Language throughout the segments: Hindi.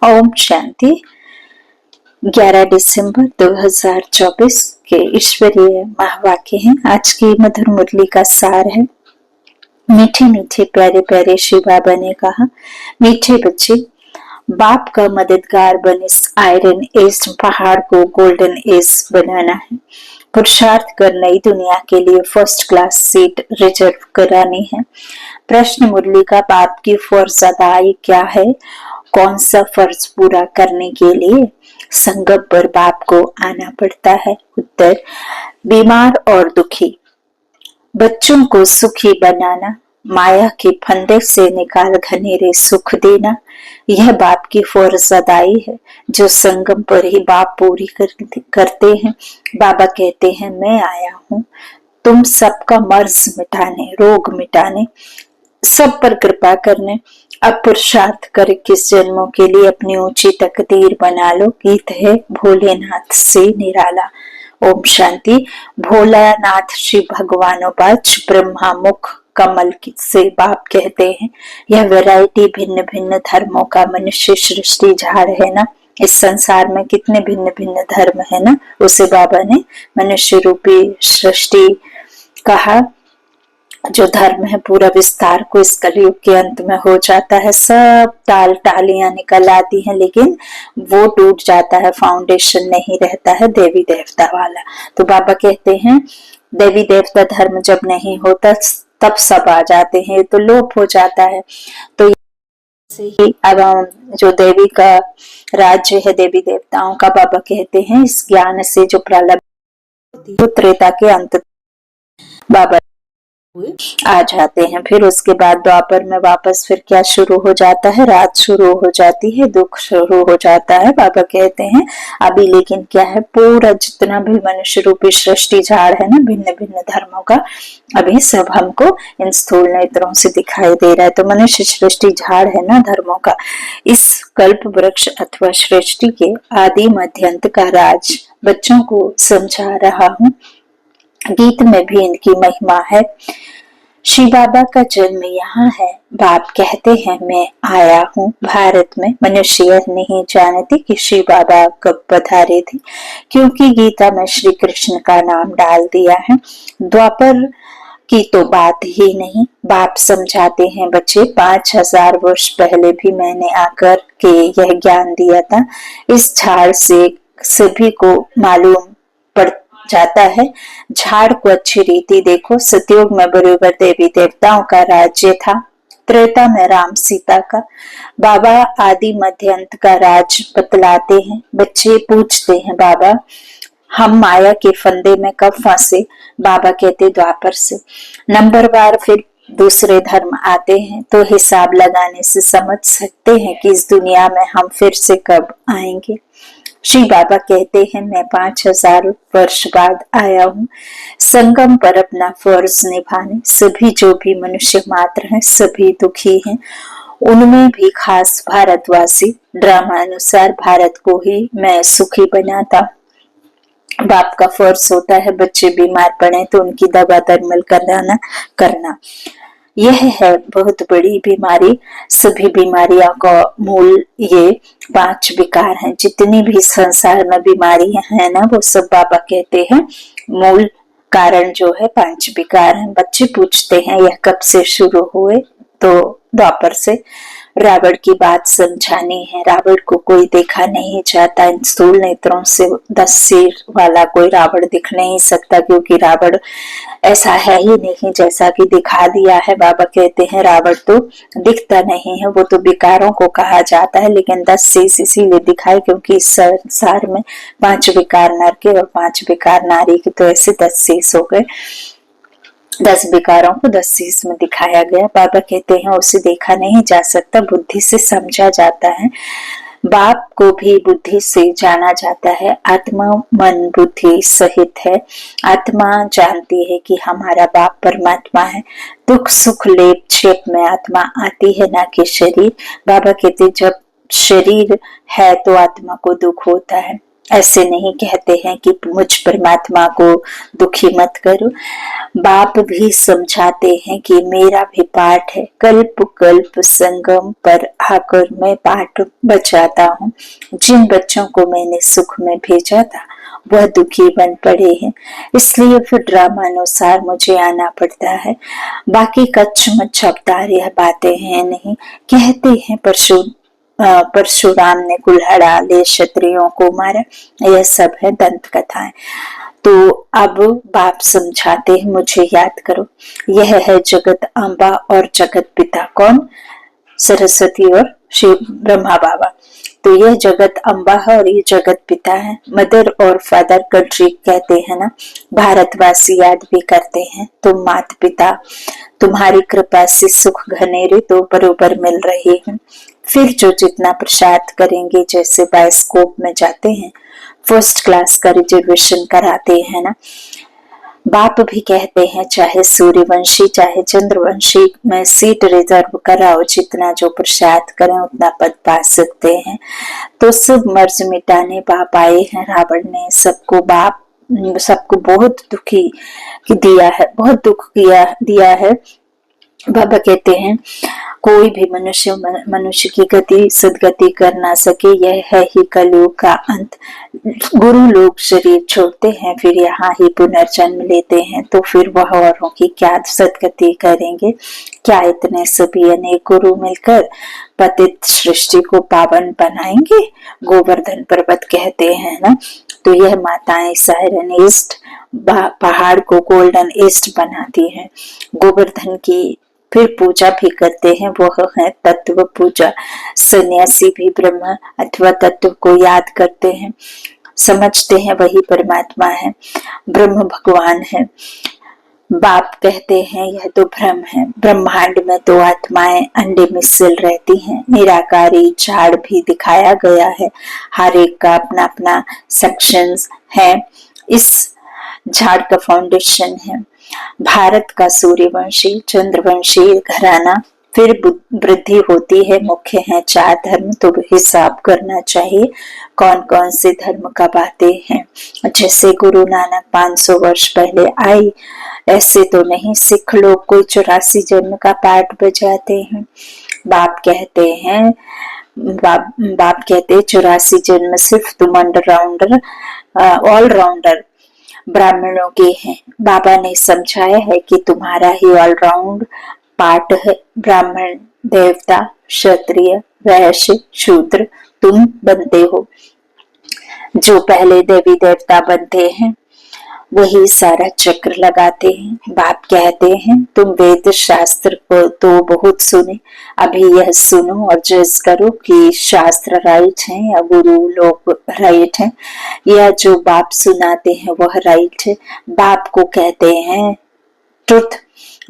ओम शांति। 11 दिसंबर 2024 के ईश्वरीय महावाक्य हैं। आज की मधुर मुरली का सार है। मीठे मीठे प्यारे प्यारे शिव बाबा ने कहा, मीठे बच्चे, बाप का मददगार बन इस आयरन एज पहाड़ को गोल्डन एज बनाना है। पुरुषार्थ कर नई दुनिया के लिए फर्स्ट क्लास सीट रिजर्व करानी है। प्रश्न मुरली का बाप की फर्ज अदाई क्या है? कौन सा फर्ज पूरा करने के लिए संगम पर बाप को आना पड़ता है? उत्तर, बीमार और दुखी बच्चों को सुखी बनाना, माया के फंदे से निकाल घनेरे सुख देना, यह बाप की फर्ज अदाई है जो संगम पर ही बाप पूरी करते हैं। बाबा कहते हैं, मैं आया हूँ तुम सबका मर्ज मिटाने, रोग मिटाने, सब पर कृपा करने। अब पुरुषार्थ कर किस जन्मों के लिए अपनी ऊंची तकदीर बना लो। गीत है भोलेनाथ से निराला। ओम शांति। भोलानाथ श्री भगवानोपाच ब्रह्मा मुख कमल से बाप कहते हैं, यह वैरायटी भिन्न भिन्न धर्मों का मनुष्य सृष्टि झाड़ है ना। इस संसार में कितने भिन्न भिन्न धर्म है ना, उसे बाबा ने मनुष्य रूपी सृष्टि कहा। जो धर्म है पूरा विस्तार को इस कलयुग के अंत में हो जाता है। सब टालियां निकल आती हैं, लेकिन वो टूट जाता है, फाउंडेशन नहीं रहता है देवी देवता वाला। तो बाबा कहते हैं, देवी देवता धर्म जब नहीं होता तब सब आ जाते हैं, तो लोप हो जाता है। तो से ही अब जो देवी का राज्य है, देवी देवताओं का, बाबा कहते हैं इस ज्ञान से जो प्रलय त्रेता के अंत बाबा आ जाते हैं। फिर उसके बाद द्वापर में वापस फिर क्या शुरू हो जाता है? रात शुरू हो जाती है, दुख शुरू हो जाता है। बाबा कहते हैं अभी लेकिन क्या है, पूरा जितना भी मनुष्य रूपी सृष्टि झाड़ है ना, भिन्न भिन्न धर्मों का, अभी सब हमको इन स्थूल नेत्रों से दिखाई दे रहा है। तो मनुष्य सृष्टि झाड़ है ना धर्मों का। इस कल्प वृक्ष अथवा सृष्टि के आदि मध्य अंत का राज बच्चों को समझा रहा हूँ। गीत में भी इनकी महिमा है। श्री बाबा का जन्म यहाँ है। बाप कहते हैं, मैं आया हूँ भारत में। मनुष्य नहीं जानते कि श्री बाबा कब पधारे थे, क्योंकि गीता में श्री कृष्ण का नाम डाल दिया है। द्वापर की तो बात ही नहीं। बाप समझाते हैं, बच्चे 5000 वर्ष पहले भी मैंने आकर के यह ज्ञान दिया था। इस झाड़ से सभी को मालूम पड़ जाता है। झाड़ को अच्छी रीति देखो। सतयुग में बराबर देवी देवताओं का राज्य था, त्रेता में राम सीता का। बाबा आदि मध्य अंत का राज बतलाते हैं। बच्चे पूछते हैं, बाबा हम माया के फंदे में कब फंसे? बाबा कहते द्वापर से। नंबरवार फिर दूसरे धर्म आते हैं, तो हिसाब लगाने से समझ सकते हैं कि इस दुनिया में हम फिर से कब आएंगे। श्री बाबा कहते हैं, मैं 5000 वर्ष बाद आया हूँ संगम पर अपना फर्ज निभाने। सभी जो भी मनुष्य मात्र हैं, सभी दुखी हैं, उनमें भी खास भारतवासी। ड्रामा अनुसार भारत को ही मैं सुखी बनाता। बाप का फर्ज होता है बच्चे बीमार पड़े तो उनकी दवा दरमल करना। यह है बहुत बड़ी बीमारी। सभी बीमारियों का मूल ये 5 विकार हैं। जितनी भी संसार में बीमारियां हैं ना, वो सब बाबा कहते हैं मूल कारण जो है 5 विकार हैं। बच्चे पूछते हैं यह कब से शुरू हुए? तो द्वापर से। रावण की बात समझानी है। रावण को कोई देखा नहीं जाता। इन स्थूल नेत्रों से 10 सिर वाला कोई रावण दिख नहीं सकता, क्योंकि रावण ऐसा है ही नहीं जैसा कि दिखा दिया है। बाबा कहते हैं रावण तो दिखता नहीं है, वो तो विकारों को कहा जाता है। लेकिन 10 शीश इसीलिए दिखाए क्योंकि इस संसार में 5 विकार नर के और 5 विकार नारी के, तो ऐसे 10 शीश हो गए। 10 विकारों को 10 शीश में दिखाया गया। बाबा कहते हैं उसे देखा नहीं जा सकता, बुद्धि से समझा जाता है। बाप को भी बुद्धि से जाना जाता है। आत्मा मन बुद्धि सहित है। आत्मा जानती है कि हमारा बाप परमात्मा है। दुख सुख लेप छेप में आत्मा आती है, ना कि शरीर। बाबा कहते जब शरीर है तो आत्मा को दुख होता है। ऐसे नहीं कहते हैं कि मुझ परमात्मा को दुखी मत करो। बाप भी समझाते हैं कि मेरा भी पाठ है, कल्प कल्प संगम पर आकर मैं पाठ बचाता हूँ। जिन बच्चों को मैंने सुख में भेजा था वह दुखी बन पड़े हैं, इसलिए फिर ड्रामानुसार मुझे आना पड़ता है। बाकी कच्छ मच्छ अवतार यह बातें हैं नहीं, कहते हैं परशुराम ने कुल्हाड़ा ले क्षत्रियों को मारा, यह सब है दंत कथाएं। तो अब बाप समझाते हैं, मुझे याद करो, यह है जगत अम्बा और जगत पिता। कौन? सरस्वती और श्री ब्रह्मा बाबा। तो यह जगत अम्बा है और ये जगत पिता है। मदर और फादर कंट्री कहते हैं ना, भारतवासी याद भी करते हैं। तुम मात पिता, तुम्हारी कृपा से सुख घनेरे तो बरोबर मिल रहे हैं। फिर जो जितना प्रसाद करेंगे, जैसे बायोस्कोप में जाते हैं, फर्स्ट क्लास का रिजर्वेशन कराते हैं ना। बाप भी कहते हैं चाहे सूर्यवंशी चाहे चंद्रवंशी में सीट रिजर्व कराओ, जितना जो प्रसाद करें उतना पद पा सकते हैं। तो सब मर्ज मिटाने बाप आए हैं। रावण ने सबको बहुत दुखी दिया है, बहुत दुख दिया है। बाबा कहते हैं कोई भी मनुष्य की गति सदगति कर ना सके, यह है ही कलयुग का अंत। गुरु लोग शरीर छोड़ते हैं, फिर यहाँ ही पुनर्जन्म लेते हैं, तो फिर वह औरों की क्या सदगति करेंगे? क्या इतने सभी अनेक गुरु मिलकर पतित सृष्टि को पावन बनाएंगे? गोवर्धन पर्वत कहते हैं ना। तो यह माताएं सायरन ईस्ट पहाड़ को गोल्डन ईस्ट बनाती हैं। गोवर्धन की फिर पूजा भी करते हैं, वह है तत्व पूजा। सन्यासी भी ब्रह्म अथवा तत्व को याद करते हैं, समझते हैं वही परमात्मा है, ब्रह्म भगवान है। बाप कहते हैं यह तो भ्रम है, ब्रह्मांड में तो आत्माएं अंडे में सिल रहती हैं। निराकारी झाड़ भी दिखाया गया है, हर एक का अपना अपना सेक्शंस है। इस झाड़ का फाउंडेशन है भारत का सूर्यवंशी चंद्रवंशी घराना। फिर वृद्धि होती है, मुख्य है 4 धर्म। तो हिसाब करना चाहिए कौन कौन से धर्म का बातें हैं। जैसे गुरु नानक 500 वर्ष पहले आई, ऐसे तो नहीं सिख लोग कोई 84 जन्म का पाठ बजाते हैं। बाप कहते हैं 84 जन्म सिर्फ तुम ऑलराउंडर ब्राह्मणों के हैं। बाबा ने समझाया है कि तुम्हारा ही ऑलराउंड पार्ट है, ब्राह्मण, देवता, क्षत्रिय, वैश्य, शूद्र तुम बनते हो। जो पहले देवी देवता बनते हैं वही सारा चक्र लगाते हैं। बाप कहते हैं तुम वेद शास्त्र को तो बहुत सुने, अभी यह सुनो और जज करो कि शास्त्र राइट है या गुरु लोग राइट है, या जो बाप सुनाते हैं वह राइट है। बाप को कहते हैं ट्रुथ,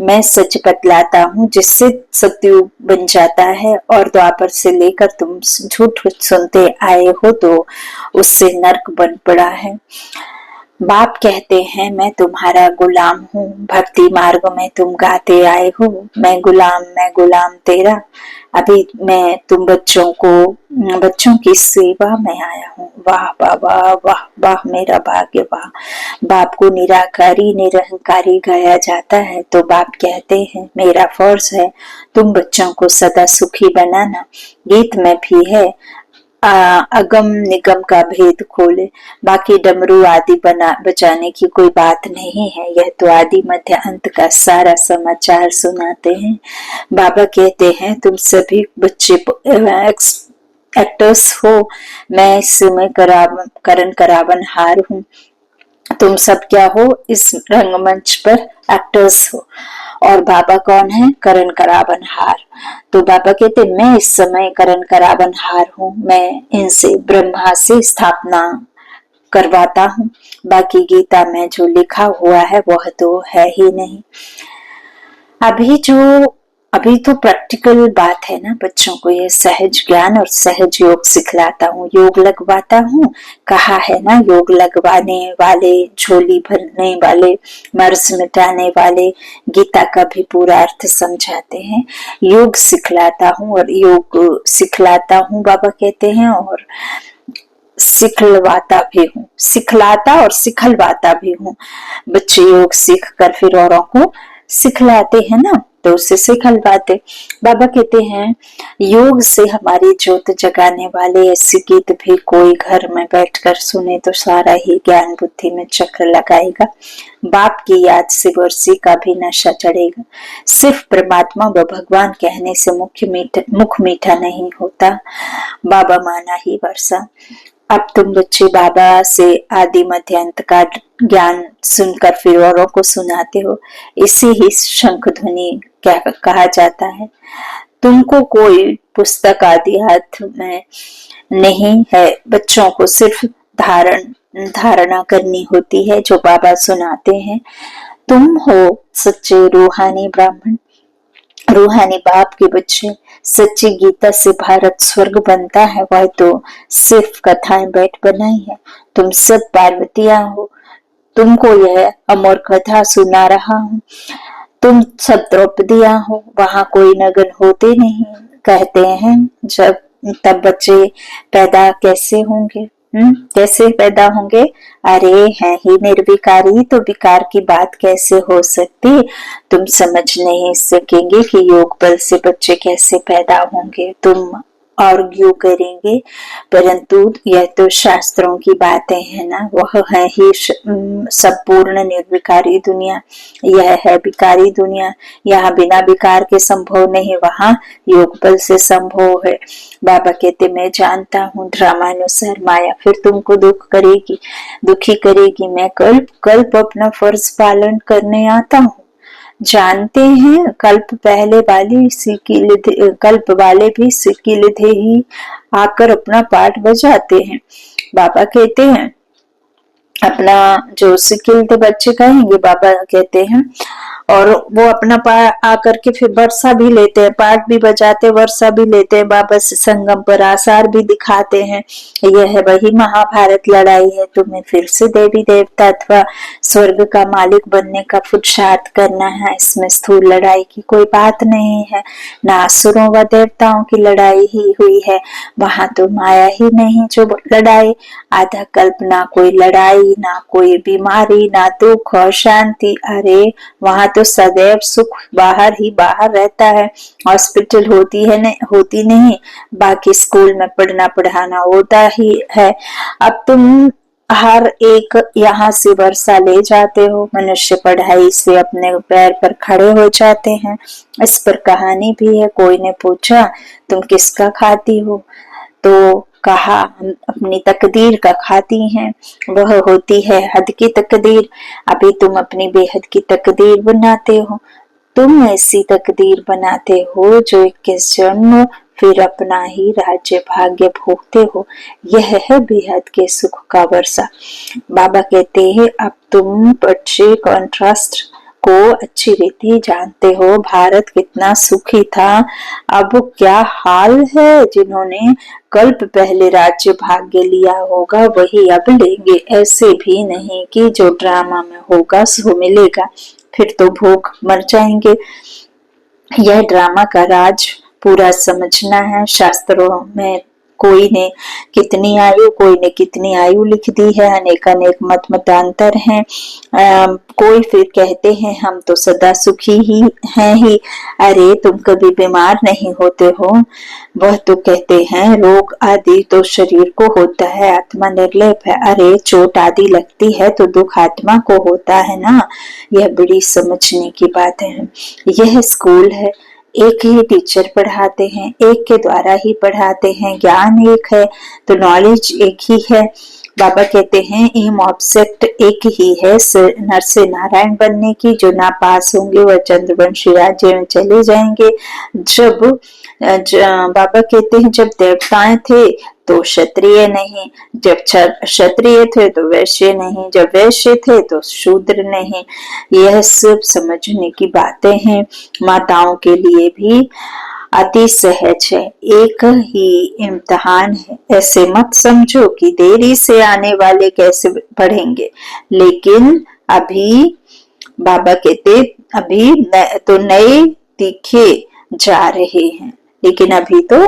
मैं सच बतलाता हूँ जिससे सत्युग बन जाता है, और द्वापर से लेकर तुम झूठ सुनते आए हो तो उससे नरक बन पड़ा है। बाप कहते हैं मैं तुम्हारा गुलाम हूँ, भक्ति मार्ग में तुम गाते आए हो, मैं गुलाम तेरा। अभी मैं तुम बच्चों की सेवा में आया हूँ। वाह बाबा, वाह वाह मेरा भाग्य, वाह। बाप को निराकारी निरहंकारी गाया जाता है, तो बाप कहते हैं मेरा फर्ज है तुम बच्चों को सदा सुखी बनाना। गीत में भी है अगम निगम का भेद खोले, बाकी डमरू आदि बचाने की कोई बात नहीं है। यह तो आदि मध्य अंत का सारा समाचार सुनाते हैं। बाबा कहते हैं तुम सभी बच्चे एक्टर्स हो, मैं इसमें करण करावन हार हूँ। तुम सब क्या हो? इस रंगमंच पर एक्टर्स हो। और बाबा कौन है? करण करावनहार। तो बाबा कहते मैं इस समय करण करावनहार हूँ, मैं इनसे ब्रह्मा से स्थापना करवाता हूँ। बाकी गीता में जो लिखा हुआ है वह तो है ही नहीं। अभी तो प्रैक्टिकल बात है ना, बच्चों को ये सहज ज्ञान और सहज योग सिखलाता हूँ, योग लगवाता हूँ। कहा है ना, योग लगवाने वाले, झोली भरने वाले, मर्ज मिटाने वाले, गीता का भी पूरा अर्थ समझाते हैं। योग सिखलाता हूँ और योग सिखलाता हूँ बाबा कहते हैं, और सिखलवाता भी हूँ, सिखलाता और सिखलवाता भी हूँ। बच्चे योग सीख कर फिर औरों को सिखलाते हैं ना, तो उससे सिखलवाते। बाबा कहते हैं योग से हमारी ज्योत जगाने वाले ऐसे गीत भी कोई घर में बैठकर सुने तो सारा ही ज्ञान बुद्धि में चक्र लगाएगा। बाप की याद से वर्षी का भी नशा चढ़ेगा। सिर्फ परमात्मा व भगवान कहने से मुख मीठा नहीं होता, बाबा माना ही वर्षा। अब तुम बच्चे बाबा से आदि मध्य अंत का ज्ञान सुनकर फिर औरों को सुनाते हो, इसी ही शंख ध्वनि क्या कहा जाता है। तुमको कोई पुस्तक आदि हाथ में नहीं है, बच्चों को सिर्फ धारणा करनी होती है जो बाबा सुनाते हैं। तुम हो सच्चे रूहानी ब्राह्मण, रूहानी बाप के बच्चे। सच्ची गीता से भारत स्वर्ग बनता है, वह तो सिर्फ कथाएं बैठ बनाई है। तुम सब पार्वतियां हो, तुमको यह अमर कथा सुना रहा हूँ। तुम सब द्रौपदियां हो, वहां कोई नगन होते नहीं। कहते हैं जब तब बच्चे पैदा कैसे होंगे? कैसे पैदा होंगे? अरे है ही निर्विकारी, तो विकार की बात कैसे हो सकती? तुम समझ नहीं सकेंगे कि योग बल से बच्चे कैसे पैदा होंगे। तुम आर्ग्यू करेंगे, परंतु यह तो शास्त्रों की बातें है ना। वह है ही संपूर्ण निर्विकारी दुनिया, यह है विकारी दुनिया। यहाँ बिना विकार के संभव नहीं, वहाँ योग बल से संभव है। बाबा कहते मैं जानता हूँ ड्रामानुसार माया फिर तुमको दुखी करेगी। मैं कल्प अपना फर्ज पालन करने आता हूँ। जानते हैं कल्प वाले भी सिक्की लिधे ही आकर अपना पाठ बजाते हैं। बाबा कहते हैं अपना जो सिक्किल बच्चे कहेंगे, बाबा कहते हैं, और वो अपना आकर के फिर वर्षा भी लेते हैं, पाठ भी बजाते, वर्षा भी लेते हैं। बाबा से संगम पर आसार भी दिखाते हैं। यह है वही महाभारत लड़ाई है। तुम्हें फिर से देवी देवता अथवा स्वर्ग का मालिक बनने का पुरुषार्थ करना है। इसमें स्थूल लड़ाई की कोई बात नहीं है, ना असुरों व देवताओं की लड़ाई ही हुई है। वहां तो माया ही नहीं जो लड़ाई। आधा कल्प ना कोई लड़ाई, ना कोई बीमारी, ना दुख और शांति। अरे वहां तो सदैव सुख बाहर ही बाहर रहता है। हॉस्पिटल होती नहीं, बाकी स्कूल में पढ़ना पढ़ाना होता ही है। अब तुम हर एक यहाँ से वर्षा ले जाते हो। मनुष्य पढ़ाई से अपने पैर पर खड़े हो जाते हैं। इस पर कहानी भी है। कोई ने पूछा तुम किसका खाती हो, तो कहा हम अपनी तकदीर का खाती हैं। वह होती है हद की तकदीर। अभी तुम अपनी बेहद की तकदीर बनाते हो। तुम ऐसी तकदीर बनाते हो जो 21 जन्म फिर अपना ही राज्य भाग्य भोगते हो। यह है बेहद के सुख का वर्षा। बाबा कहते हैं अब तुम बच्चे कॉन्ट्रास्ट को अच्छी रीति जानते हो। भारत कितना सुखी था, अब क्या हाल है। जिन्होंने कल्प पहले राज्य भाग्य लिया होगा वही अब लेंगे। ऐसे भी नहीं कि जो ड्रामा में होगा सो मिलेगा, फिर तो भूख मर जाएंगे। यह ड्रामा का राज पूरा समझना है। शास्त्रों में कोई ने कितनी आयु लिख दी है। अनेक मतांतर हैं। कोई फिर कहते हैं हम तो सदा सुखी ही हैं ही। अरे तुम कभी बीमार नहीं होते हो। वह तो कहते हैं रोग आदि तो शरीर को होता है, आत्मा निर्लेप है। अरे चोट आदि लगती है तो दुख आत्मा को होता है ना। यह बड़ी समझने की बात है। यह स्कूल है, एक ही टीचर पढ़ाते हैं, एक के द्वारा ही पढ़ाते हैं। ज्ञान एक है तो नॉलेज एक ही है। बाबा कहते हैं एम ऑब्जेक्ट एक ही है, नर से नारायण बनने की। जो ना पास होंगे वह चंद्रवंशी राज्य में चले जाएंगे। बाबा कहते हैं जब देवताएं थे तो क्षत्रिय नहीं, जब क्षत्रिय थे तो वैश्य नहीं, जब वैश्य थे तो शूद्र नहीं। यह सब समझने की बातें हैं। माताओं के लिए भी अति सहज है, एक ही इम्तिहान है। ऐसे मत समझो कि देरी से आने वाले कैसे पढ़ेंगे। लेकिन अभी बाबा कहते अभी तो नए तीखे जा रहे हैं, लेकिन अभी तो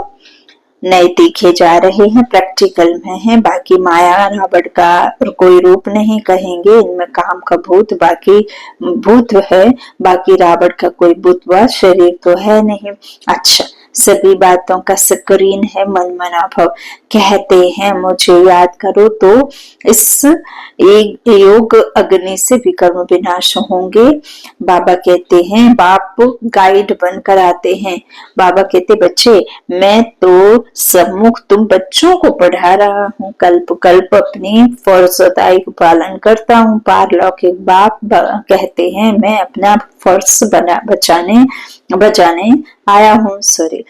नए दिखे जा रहे हैं, प्रैक्टिकल में है। बाकी माया रावण का कोई रूप नहीं कहेंगे, इनमें काम का भूत बाकी भूत है, बाकी रावण का कोई भूत व शरीर तो है नहीं। अच्छा, सभी बातों का स्क्रीन है मन मना भव। कहते हैं मुझे याद करो तो इस एक योग अग्नि से विकर्म विनाश होंगे। बाबा कहते हैं, बाप गाइड बनकर आते हैं। बाबा कहते, बच्चे मैं तो सम्मुख तुम बच्चों को पढ़ा रहा हूँ, कल्प कल्प अपनी फर्जदाई का पालन करता हूँ। पारलौकिक बाप कहते हैं, मैं अपना फर्ज बजाने आया हूँ। सॉरी,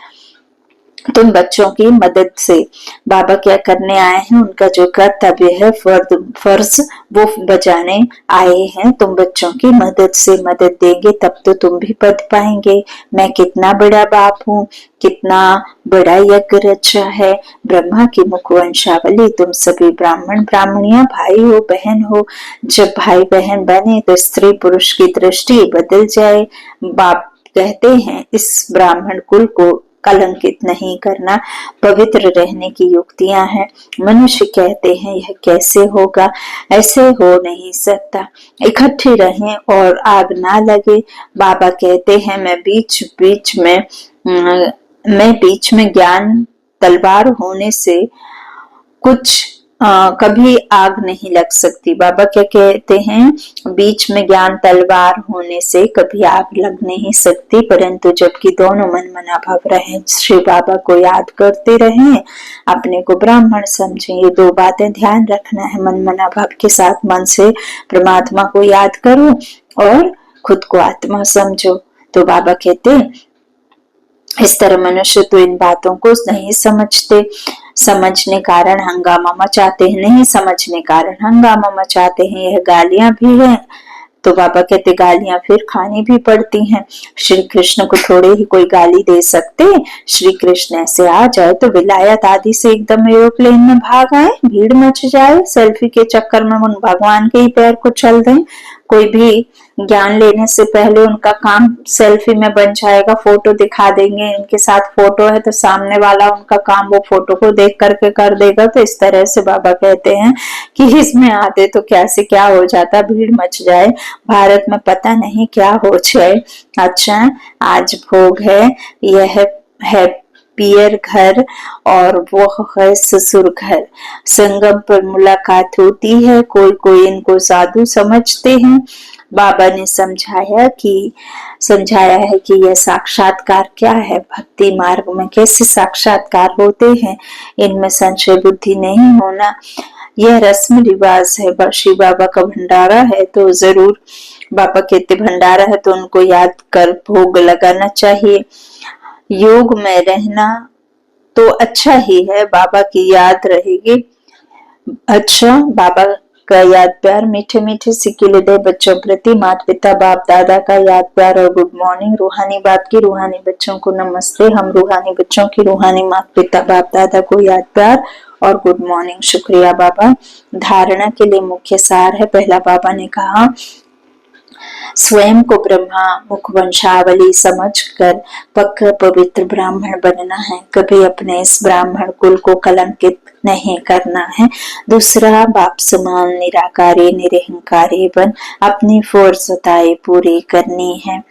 तुम बच्चों की मदद से। बाबा क्या करने आए हैं, उनका जो कर्तव्य है फर्ज वो बजाने आए हैं। तुम बच्चों की मदद से मदद देंगे तब तो तुम भी पद पाएंगे। मैं कितना बड़ा बाप हूँ, कितना बड़ा यज्ञ रचा है। ब्रह्मा की मुख वंशावली, तुम सभी ब्राह्मण ब्राह्मणियां भाई हो बहन हो। जब भाई बहन बने तो स्त्री पुरुष की दृष्टि बदल जाए। बाप कहते हैं, इस ब्राह्मण कुल को कलंकित नहीं करना, पवित्र रहने की युक्तियां हैं। मनुष्य कहते हैं, यह कैसे होगा, ऐसे हो नहीं सकता, इकट्ठे रहें और आग ना लगे। बाबा कहते हैं, मैं बीच में ज्ञान तलवार होने से कुछ कभी आग नहीं लग सकती। बाबा क्या कहते हैं, बीच में ज्ञान तलवार होने से कभी आग लग नहीं सकती, परंतु जबकि दोनों मन मना भाव रहे, श्री बाबा को याद करते रहें, अपने को ब्राह्मण समझें। ये दो बातें ध्यान रखना है। मन मना भाव के साथ मन से परमात्मा को याद करो और खुद को आत्मा समझो। तो बाबा कहते, इस तरह मनुष्य तो इन बातों को नहीं समझते, समझने कारण हंगामा मचाते हैं, नहीं समझने कारण हंगामा मचाते हैं। यह गालियां भी हैं, तो बाबा कहते गालियां फिर खानी भी पड़ती हैं। श्री कृष्ण को थोड़े ही कोई गाली दे सकते। श्री कृष्ण ऐसे आ जाए तो विलायत आदि से एकदम एरोप्लेन में भाग आए, भीड़ मच जाए, सेल्फी के चक्कर में उन भगवान के ही पैर को चल दें। कोई भी ज्ञान लेने से पहले उनका काम सेल्फी में बन जाएगा, फोटो दिखा देंगे, इनके साथ फोटो है तो सामने वाला उनका काम वो फोटो को देख करके कर देगा। तो इस तरह से बाबा कहते हैं कि इसमें आते तो क्या से क्या हो जाता, भीड़ मच जाए, भारत में पता नहीं क्या हो जाए। अच्छा, आज भोग है, यह है पियर घर और वो है ससुर घर। संगम पर मुलाकात होती है, कोई कोई इनको साधु समझते हैं। बाबा ने समझाया है कि यह साक्षात्कार क्या है, भक्ति मार्ग में कैसे साक्षात्कार होते हैं, इनमें संशय बुद्धि नहीं होना। यह रस्म रिवाज है। श्री बाबा का भंडारा है तो जरूर, बाबा कहते भंडारा है तो उनको याद कर भोग लगाना चाहिए। योग में रहना तो अच्छा ही है, बाबा की याद रहेगी। अच्छा, बाबा का याद प्यार, मीठे मीठे सिक्के दे बच्चों प्रति, माता पिता बाप दादा का याद प्यार और गुड मॉर्निंग। रूहानी बाप की रूहानी बच्चों को नमस्ते। हम रूहानी बच्चों की रूहानी माता पिता बाप दादा को याद प्यार और गुड मॉर्निंग। शुक्रिया बाबा। धारणा के लिए मुख्य सार है। पहला, बाबा ने कहा, स्वयं को ब्रह्मा मुख वंशावली समझकर पक्का पवित्र ब्राह्मण बनना है, कभी अपने इस ब्राह्मण कुल को कलंकित नहीं करना है। दूसरा, बाप समान निराकारी निरहंकारी बन अपनी फर्जताएं पूरी करनी है।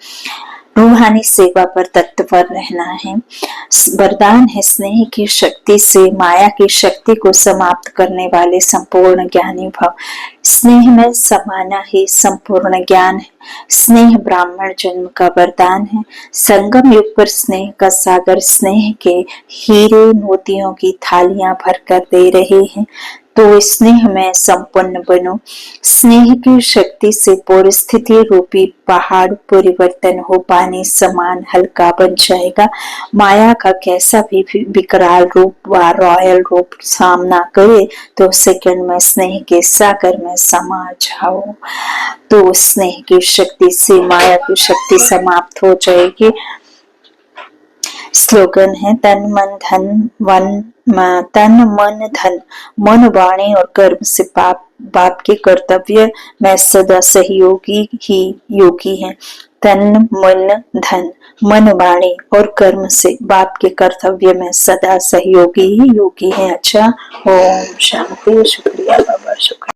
रूहानी सेवा पर तत्पर रहना है। वरदान है, स्नेह की शक्ति से माया की शक्ति को समाप्त करने वाले संपूर्ण ज्ञानी भव। स्नेह में समाना ही संपूर्ण ज्ञान है। स्नेह ब्राह्मण जन्म का वरदान है। संगम युग पर स्नेह का सागर स्नेह के हीरे मोतियों की थालियां भर कर दे रहे हैं। तो स्नेह में संपन्न बनो। स्नेह की शक्ति से परिस्थिति रूपी पहाड़ परिवर्तन हो पानी समान हल्का बन जाएगा। माया का कैसा भी विकराल रूप व रॉयल रूप सामना करे तो सेकंड में स्नेह के सागर में समा जाओ। तो स्नेह की शक्ति से माया की शक्ति समाप्त हो जाएगी। स्लोगन है तन मन धन मन वाणी और कर्म से बाप के कर्तव्य में सदा सहयोगी ही योगी है। तन मन धन मन वाणी और कर्म से बाप के कर्तव्य में सदा सहयोगी ही योगी है। अच्छा, ओम शांति। शुक्रिया बाबा, शुक्रिया।